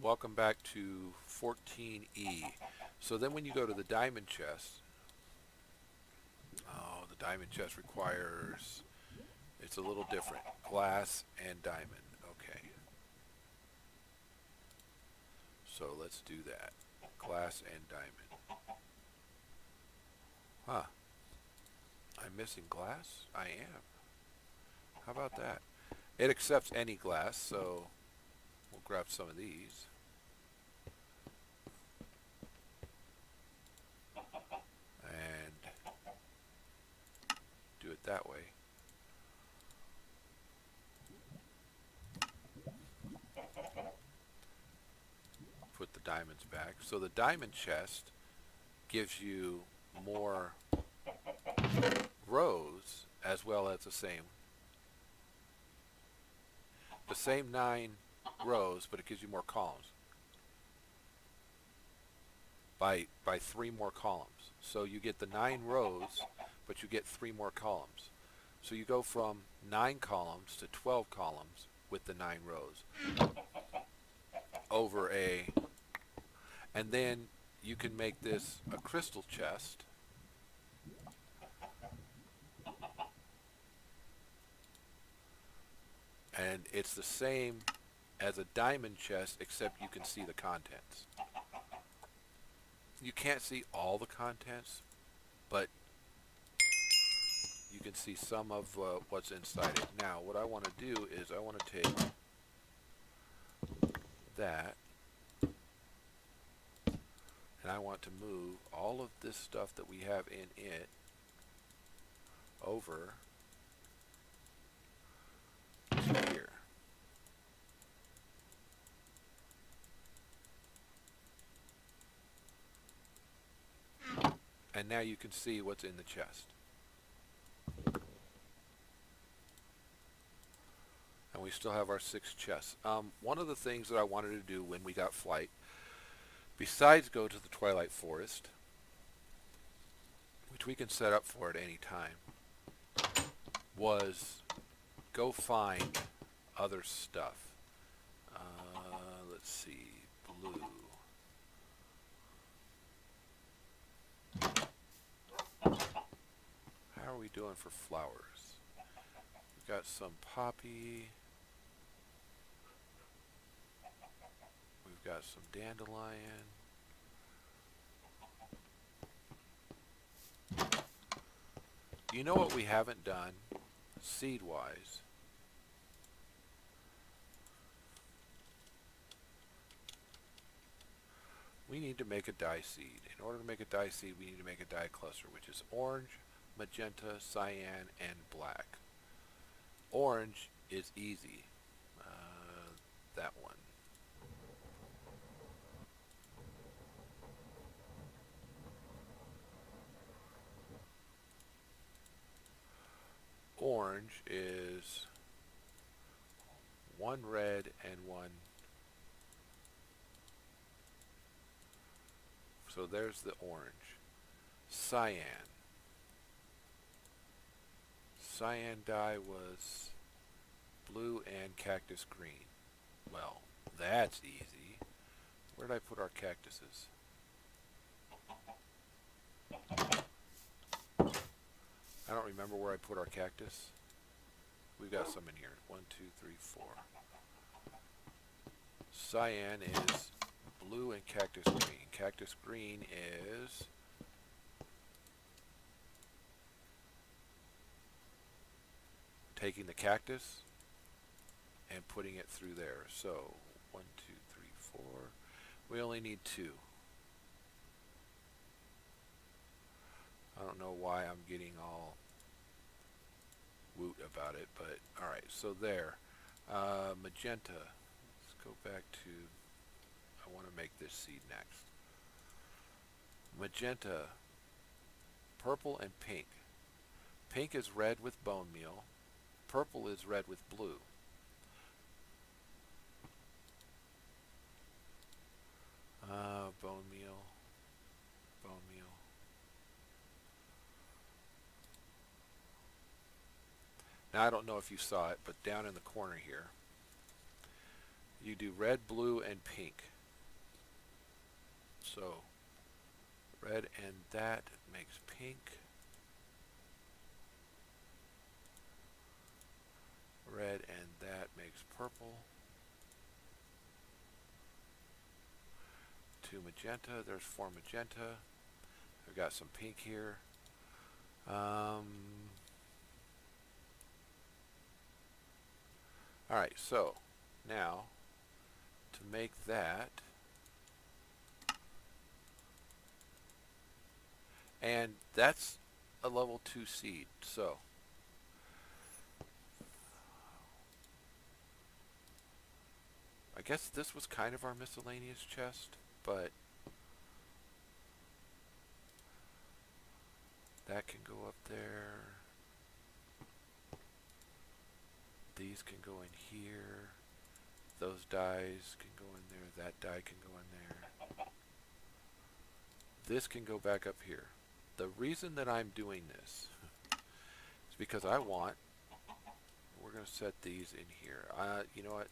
welcome back to 14E. So then when you go to the diamond chest, the diamond chest requires, it's a little different, glass and diamond. Okay, so let's do that, glass and diamond. Huh, I'm missing glass? I am. How about that? It accepts any glass, so we'll grab some of these. And do it that way. Put the diamonds back. So the diamond chest gives you more rows as well as the same 9 rows, but it gives you more columns by 3 more columns. So you get the 9 rows, but you get 3 more columns. So you go from 9 columns to 12 columns with the 9 rows over a, and then you can make this a crystal chest. And it's the same as a diamond chest, except you can see the contents. You can't see all the contents, but you can see some of what's inside it. Now, what I want to do is I want to take that, and I want to move all of this stuff that we have in it over to here. And now you can see what's in the chest. And we still have our 6 chests. One of the things that I wanted to do when we got flight, besides go to the Twilight Forest, which we can set up for at any time, was go find other stuff. Let's see, blue. How are we doing for flowers? We've got some poppy. We've got some dandelion. You know what we haven't done, seed-wise? We need to make a dye seed. In order to make a dye seed, we need to make a dye cluster, which is orange, magenta, cyan, and black. Orange is easy. That one. Orange is 1 red and 1. So there's the orange. Cyan. Cyan dye was blue and cactus green. Well, that's easy. Where did I put our cactuses? I don't remember where I put our cactus. We've got some in here. 1, 2, 3, 4. Cyan is blue and cactus green. Cactus green is taking the cactus and putting it through there. So 1, 2, 3, 4. We only need 2. I don't know why I'm getting all woot about it, but alright, so there. Magenta. Let's go back to, I want to make this seed next. Magenta, purple, and pink. Pink is red with bone meal. Purple is red with blue. Bone meal. Bone meal. Now I don't know if you saw it, but down in the corner here, you do red, blue, and pink. So red and that makes pink. Red and that makes purple. 2 magenta. There's 4 magenta. I've got some pink here. Alright, so now to make that, and that's a level 2 seed, so I guess this was kind of our miscellaneous chest, but that can go up there. These can go in here. Those dies can go in there. That die can go in there. This can go back up here. The reason that I'm doing this is because we're going to set these in here. You know what?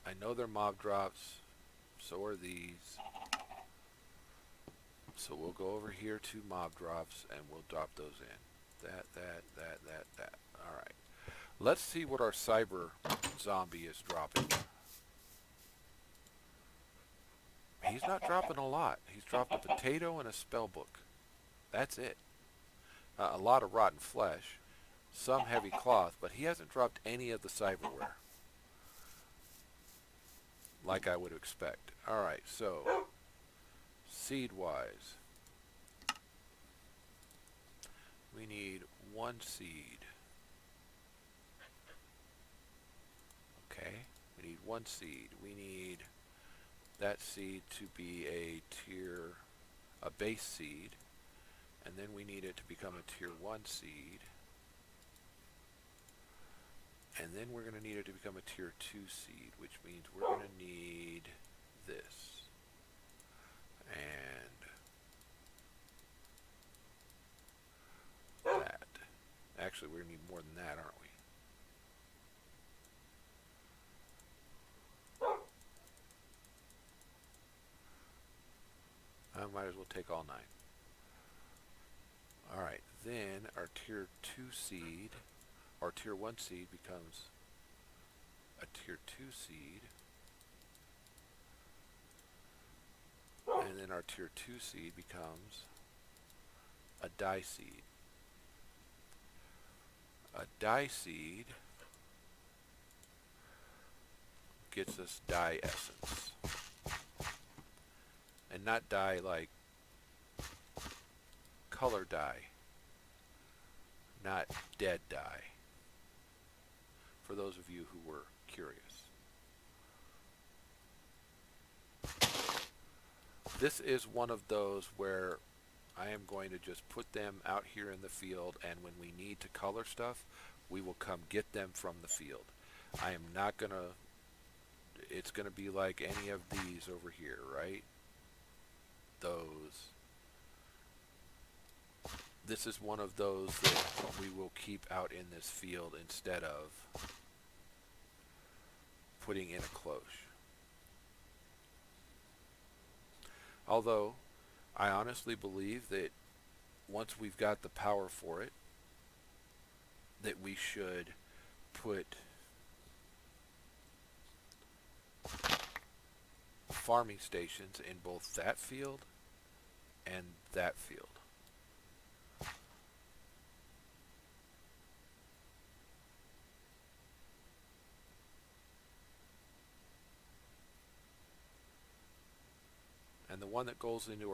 I know they're mob drops. So are these. So we'll go over here to mob drops and we'll drop those in. That. Alright. Let's see what our cyber zombie is dropping. He's not dropping a lot. He's dropped a potato and a spell book. That's it. A lot of rotten flesh. Some heavy cloth, but he hasn't dropped any of the cyberware. Like I would expect. Alright, so seed-wise, we need 1 seed. Okay, we need 1 seed. We need that seed to be a base seed, and then we need it to become a tier 1 seed, and then we're going to need it to become a tier 2 seed, which means we're going to need this, and that. Actually, we're going to need more than that, aren't we? I might as well take all 9. Alright, then our tier 2 seed, or tier 1 seed becomes a tier 2 seed. And then our tier 2 seed becomes a die seed. A die seed gets us die essence. And not dye like color dye, not dead dye, for those of you who were curious. This is one of those where I am going to just put them out here in the field, and when we need to color stuff, we will come get them from the field. I am not going to, it's going to be like any of these over here, right? Those. This is one of those that we will keep out in this field instead of putting in a cloche. Although, I honestly believe that once we've got the power for it, that we should put farming stations in both that field and that field. And the one that goes into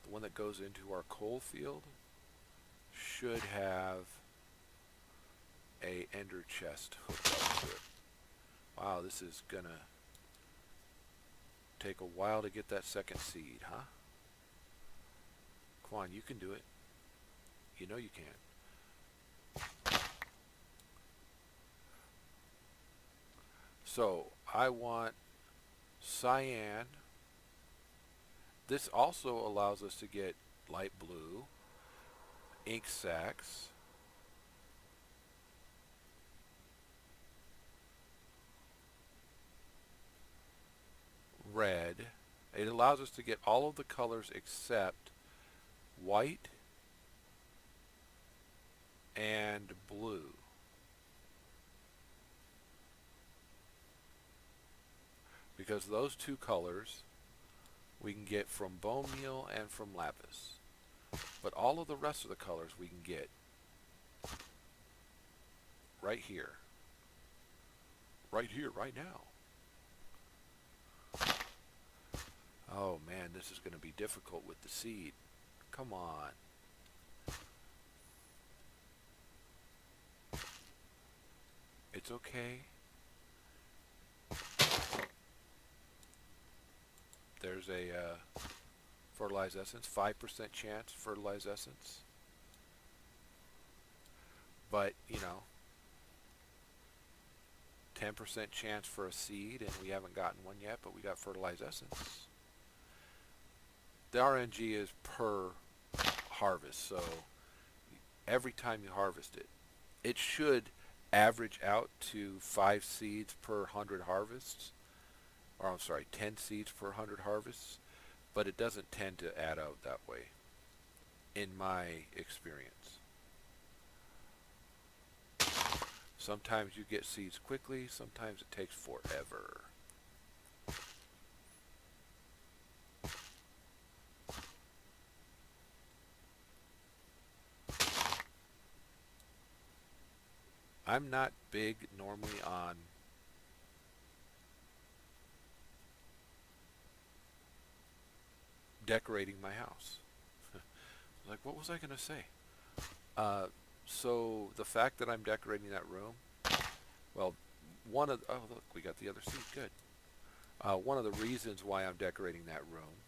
the one that goes into our coal field should have a ender chest hooked up to it. Wow, this is gonna take a while to get that second seed, huh? Come on, you can do it. You know you can. So, I want cyan. This also allows us to get light blue, ink sacs, red. It allows us to get all of the colors except white and blue. Because those two colors we can get from bone meal and from lapis. But all of the rest of the colors we can get right here. Right here, right now. Oh man, this is going to be difficult with the seed. Come on. It's okay. There's a fertilized essence, 5% chance fertilized essence. But, you know, 10% chance for a seed, and we haven't gotten one yet, but we got fertilized essence. The RNG is per harvest, so every time you harvest it, it should average out to 5 seeds per 100 harvests. Or I'm sorry, 10 seeds per 100 harvests, but it doesn't tend to add out that way, in my experience. Sometimes you get seeds quickly, sometimes it takes forever. I'm not big normally on decorating my house. Like, what was I going to say? So the fact that I'm decorating that room, well, oh look, we got the other seat, good. One of the reasons why I'm decorating that room,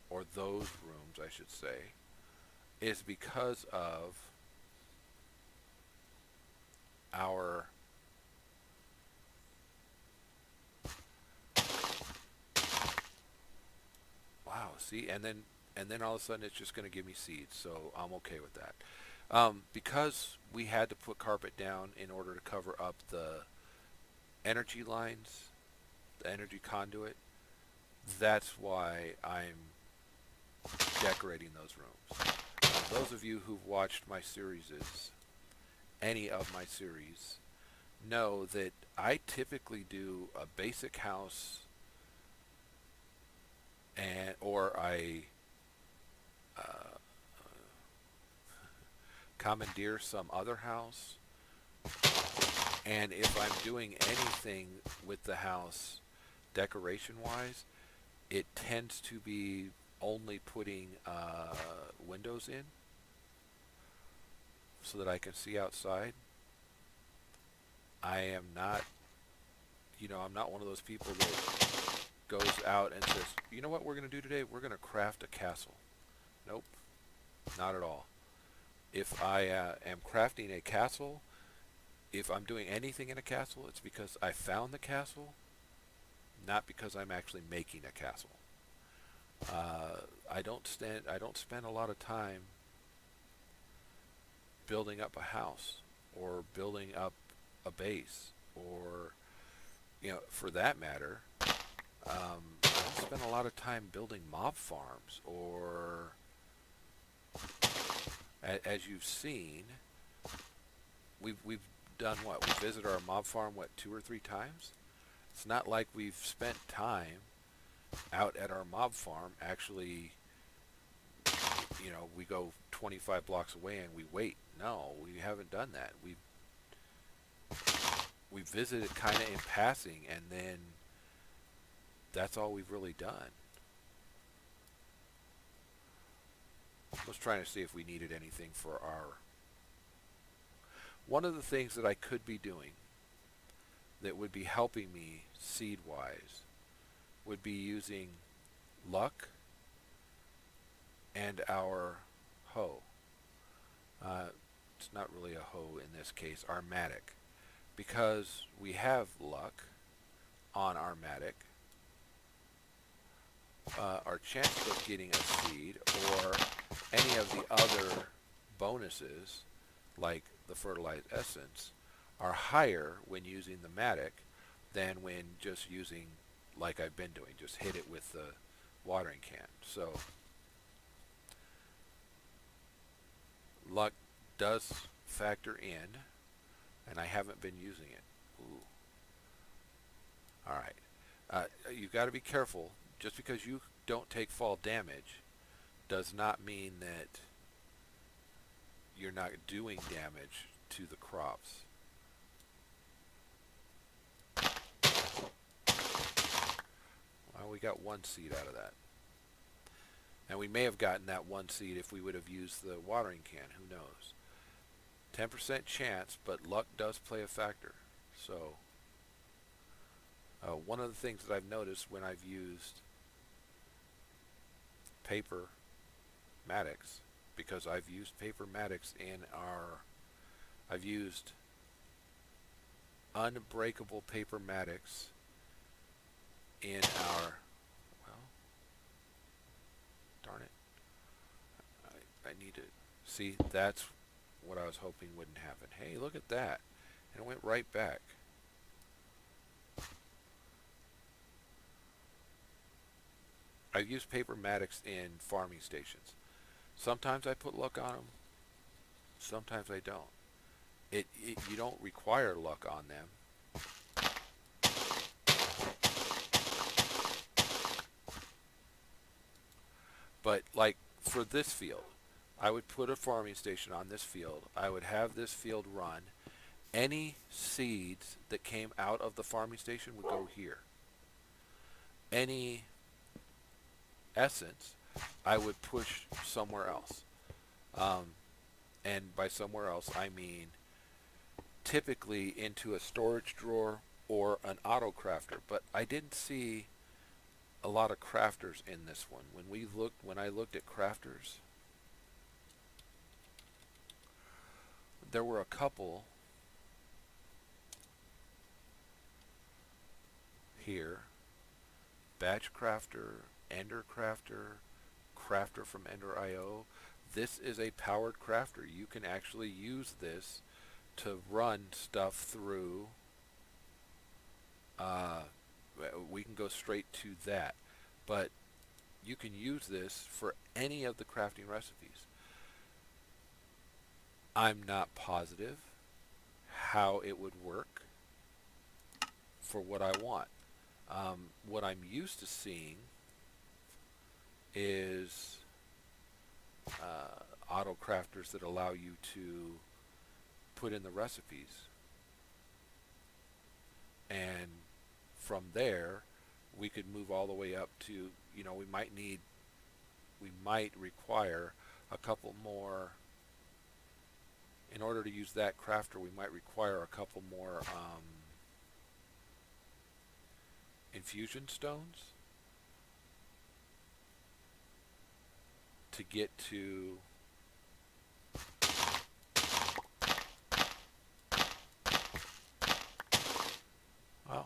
or those rooms I should say, is because of our wow, see, and then all of a sudden it's just going to give me seeds, so I'm okay with that. Because we had to put carpet down in order to cover up the energy lines, the energy conduit, that's why I'm decorating those rooms. Those of you who've watched my series, any of my series, know that I typically do a basic house, or I commandeer some other house, and if I'm doing anything with the house decoration wise, it tends to be only putting windows in so that I can see outside. I am not, I'm not one of those people that goes out and says, you know what we're going to do today? We're going to craft a castle. Nope, not at all. If I am crafting a castle, if I'm doing anything in a castle, it's because I found the castle, not because I'm actually making a castle. I don't spend a lot of time building up a house or building up a base, or for that matter, I don't spend a lot of time building mob farms, or as you've seen, we've done what? We visited our mob farm 2 or 3 times. It's not like we've spent time out at our mob farm actually. We go 25 blocks away and we wait. No, we haven't done that. We visited kind of in passing, and then that's all we've really done. I was trying to see if we needed anything for our... One of the things that I could be doing that would be helping me seed-wise would be using luck and our hoe. It's not really a hoe in this case, our matic. Because we have luck on our matic, our chances of getting a seed or any of the other bonuses, like the fertilized essence, are higher when using the matic than when just using like I've been doing. Just hit it with the watering can. So luck does factor in, and I haven't been using it. Ooh. All right. You got to be careful. Just because you don't take fall damage does not mean that you're not doing damage to the crops. Well, we got one seed out of that. And we may have gotten that one seed if we would have used the watering can. Who knows? 10% chance, but luck does play a factor. So one of the things that I've noticed when I've used paper Maddox, because I've used paper Maddox in I've used unbreakable paper Maddox in our, well, darn it. I need to see, that's what I was hoping wouldn't happen. Hey, look at that. And it went right back. I've used paper Maddox in farming stations. Sometimes I put luck on them. Sometimes I don't. You don't require luck on them. But like for this field, I would put a farming station on this field. I would have this field run. Any seeds that came out of the farming station would go here. Any essence, I would push somewhere else. And by somewhere else, I mean typically into a storage drawer or an auto crafter. But I didn't see a lot of crafters in this one. When I looked at crafters, there were a couple here. Batch crafter, Ender crafter, crafter from Ender.io. This is a powered crafter. You can actually use this to run stuff through. We can go straight to that, but you can use this for any of the crafting recipes. I'm not positive how it would work for what I want. What I'm used to seeing is auto crafters that allow you to put in the recipes, and from there we could move all the way up to, we might require a couple more. In order to use that crafter, we might require a couple more infusion stones to get to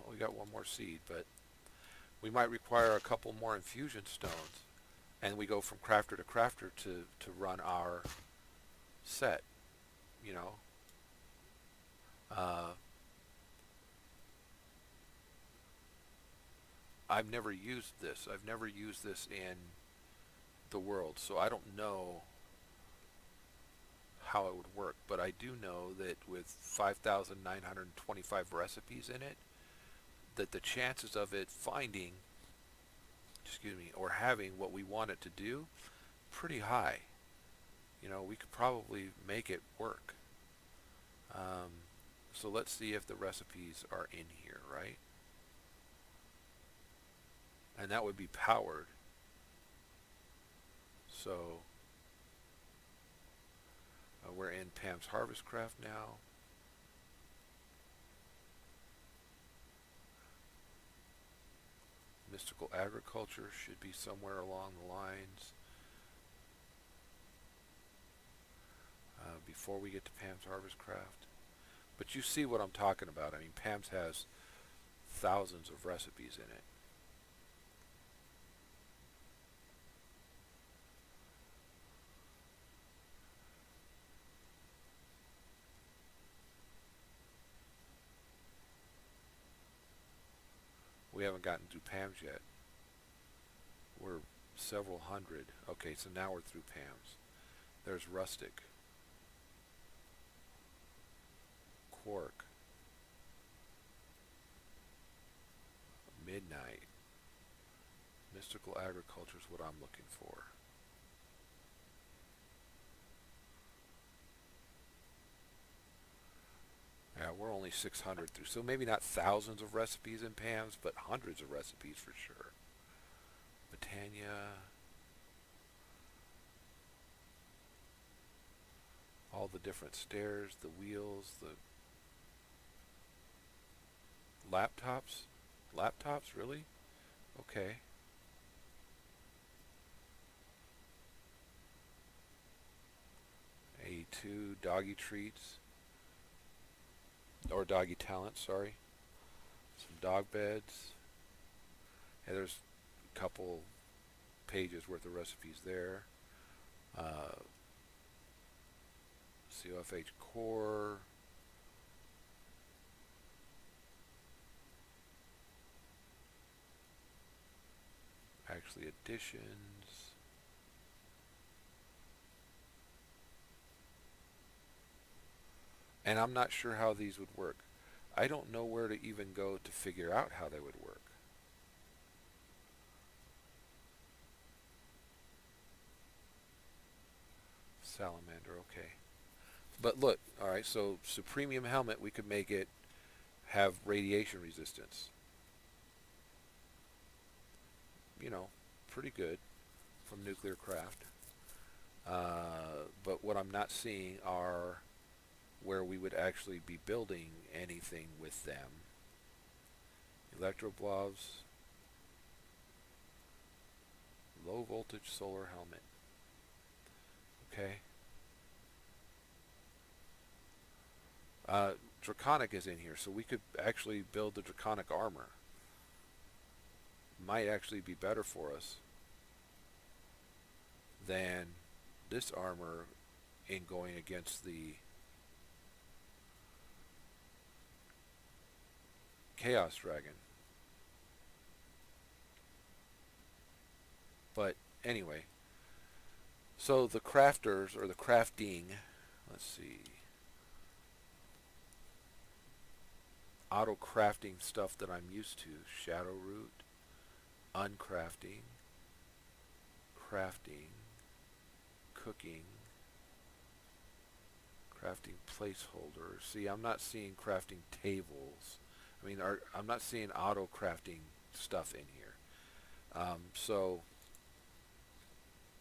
we got one more seed, but we might require a couple more infusion stones, and we go from crafter to crafter to run our set, I've never used this. I've never used this in the world, so I don't know how it would work, but I do know that with 5,925 recipes in it, that the chances of it finding, or having what we want it to do, pretty high. We could probably make it work. So let's see if the recipes are in here, right? And that would be powered. So we're in Pam's Harvest Craft now. Mystical Agriculture should be somewhere along the lines. Before we get to Pam's Harvest Craft. But you see what I'm talking about. I mean, Pam's has thousands of recipes in it. We We haven't gotten through Pam's yet. We're several hundred. Okay, so now we're through Pam's. There's Rustic. Quark. Midnight. Mystical Agriculture is what I'm looking for. Yeah, we're only 600 through, so maybe not thousands of recipes in Pam's, but hundreds of recipes for sure. Britannia. All the different stairs, the wheels, the laptops. Laptops, really? Okay. A2, doggy treats. Or doggy talent, sorry. Some dog beds. And there's a couple pages worth of recipes there. COFH core. Actually additions. And I'm not sure how these would work. I don't know where to even go to figure out how they would work. Salamander, okay. But look, alright, so Supremium helmet, we could make it have radiation resistance. You know, pretty good from Nuclear Craft. But what I'm not seeing are where we would actually be building anything with them. Electroblobs. Low voltage solar helmet. Okay. Draconic is in here, so we could actually build the Draconic Armor. Might actually be better for us than this armor in going against the Chaos Dragon. But anyway, so the crafters, or the crafting, let's see, auto crafting stuff that I'm used to: Shadow Root, uncrafting, crafting, cooking, crafting placeholders. See, I'm not seeing crafting tables. I mean, I'm not seeing auto crafting stuff in here. So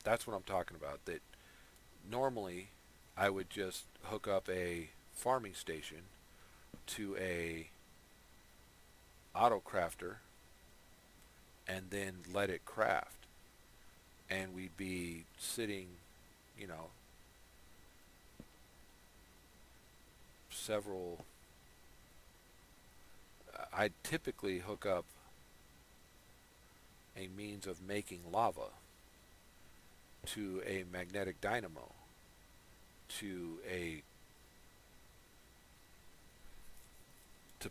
that's what I'm talking about. That normally I would just hook up a farming station to a auto crafter and then let it craft, and we'd be sitting, you know, several. I'd typically hook up a means of making lava to a magnetic dynamo to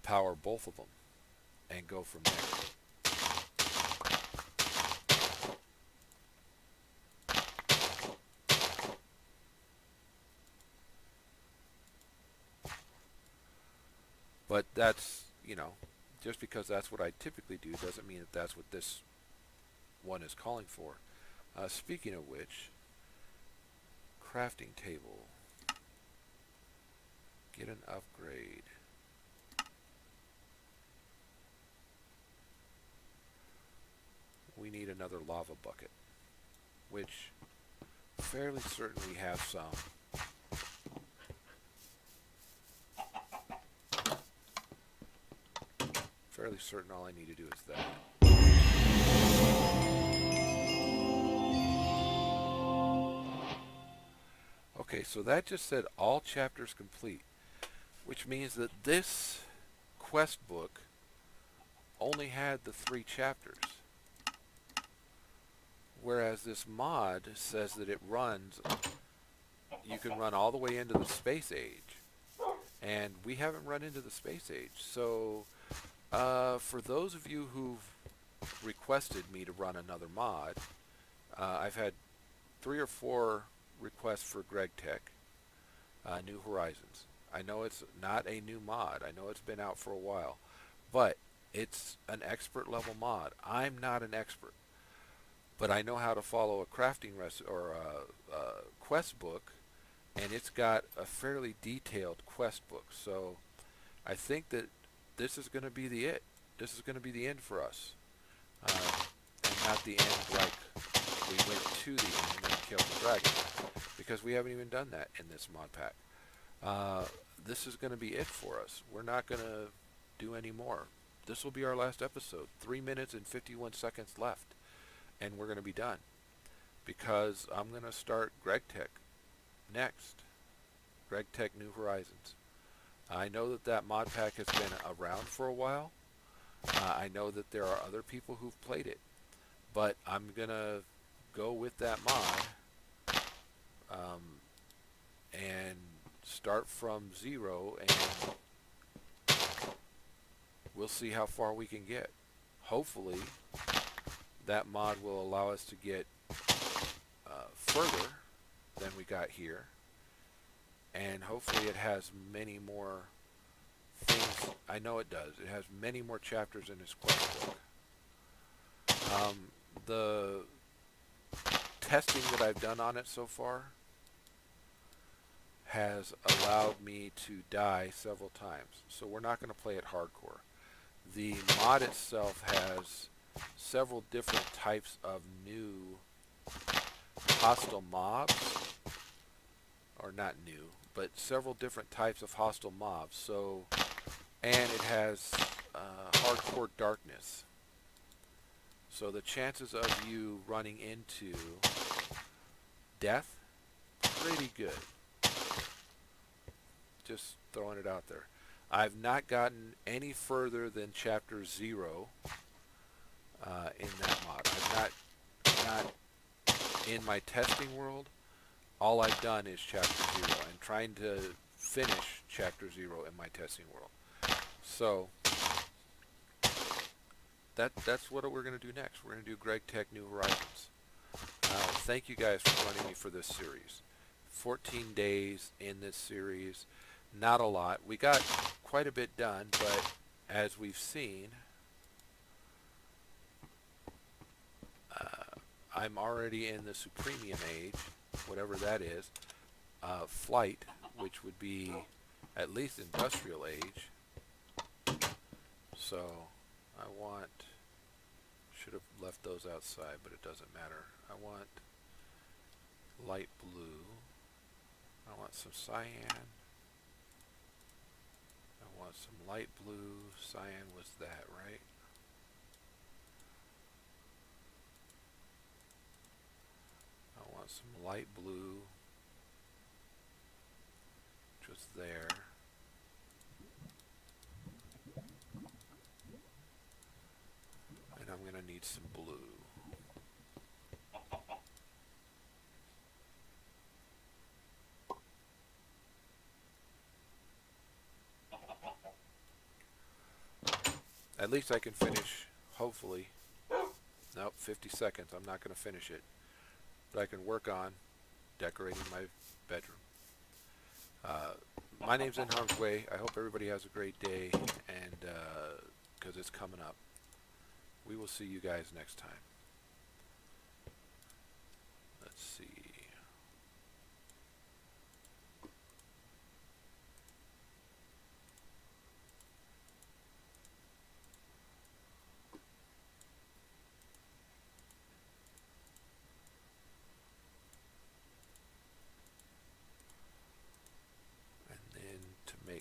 power both of them and go from there. But that's, you know, just because that's what I typically do doesn't mean that that's what this one is calling for. Speaking of which, crafting table. Get an upgrade. We need another lava bucket, which fairly certain we have some. Fairly certain all I need to do is that. Okay, so that just said all chapters complete, which means that this quest book only had the 3 chapters, whereas this mod says that it runs, you can run all the way into the space age, and we haven't run into the space age. So For those of you who've requested me to run another mod, I've had 3 or 4 requests for Greg Tech, New Horizons. I know it's not a new mod. I know it's been out for a while, but it's an expert level mod. I'm not an expert, but I know how to follow a crafting or a quest book, and it's got a fairly detailed quest book. So I think that this is going to be the it. This is going to be the end for us, and not the end like we went to the end and killed the dragon, because we haven't even done that in this mod pack. This is going to be it for us. We're not going to do any more. This will be our last episode. 3 minutes and 51 seconds left, and we're going to be done, because I'm going to start Greg Tech next. Greg Tech New Horizons. I know that that mod pack has been around for a while. I know that there are other people who've played it, but I'm going to go with that mod and start from 0, and we'll see how far we can get. Hopefully that mod will allow us to get further than we got here, and hopefully it has many more things. I know it does. It has many more chapters in its quest book. The testing that I've done on it so far has allowed me to die several times, so we're not going to play it hardcore. The mod itself has several different types of new hostile mobs, or not new, but several different types of hostile mobs. So, and it has hardcore darkness. So the chances of you running into death, pretty good. Just throwing it out there. I've not gotten any further than chapter 0 in that mod. I've not in my testing world. All I've done is chapter 0 and trying to finish chapter 0 in my testing world. So that's what we're going to do next. We're going to do Greg Tech New Horizons. Thank you guys for joining me for this series. 14 days in this series. Not a lot. We got quite a bit done, but as we've seen, I'm already in the Supremium age, whatever that is, flight, which would be at least industrial age. So I should have left those outside, but it doesn't matter. I want light blue. I want some cyan. I want some light blue. Cyan was that, right? I want some light blue, which was there. And I'm going to need some blue. At least I can finish, hopefully. Nope, 50 seconds. I'm not going to finish it. But I can work on decorating my bedroom. My name's NHarmzWay. I hope everybody has a great day, and because it's coming up. We will see you guys next time. Let's see.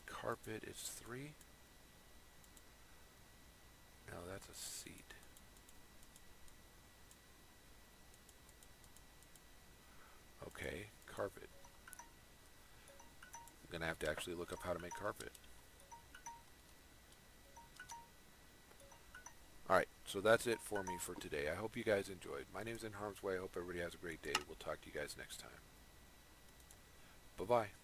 Carpet, it's 3. No, that's a seat. Okay, carpet. I'm gonna have to actually look up how to make carpet. Alright, so that's it for me for today. I hope you guys enjoyed. My name is NHarmzWay. I hope everybody has a great day. We'll talk to you guys next time. Bye-bye.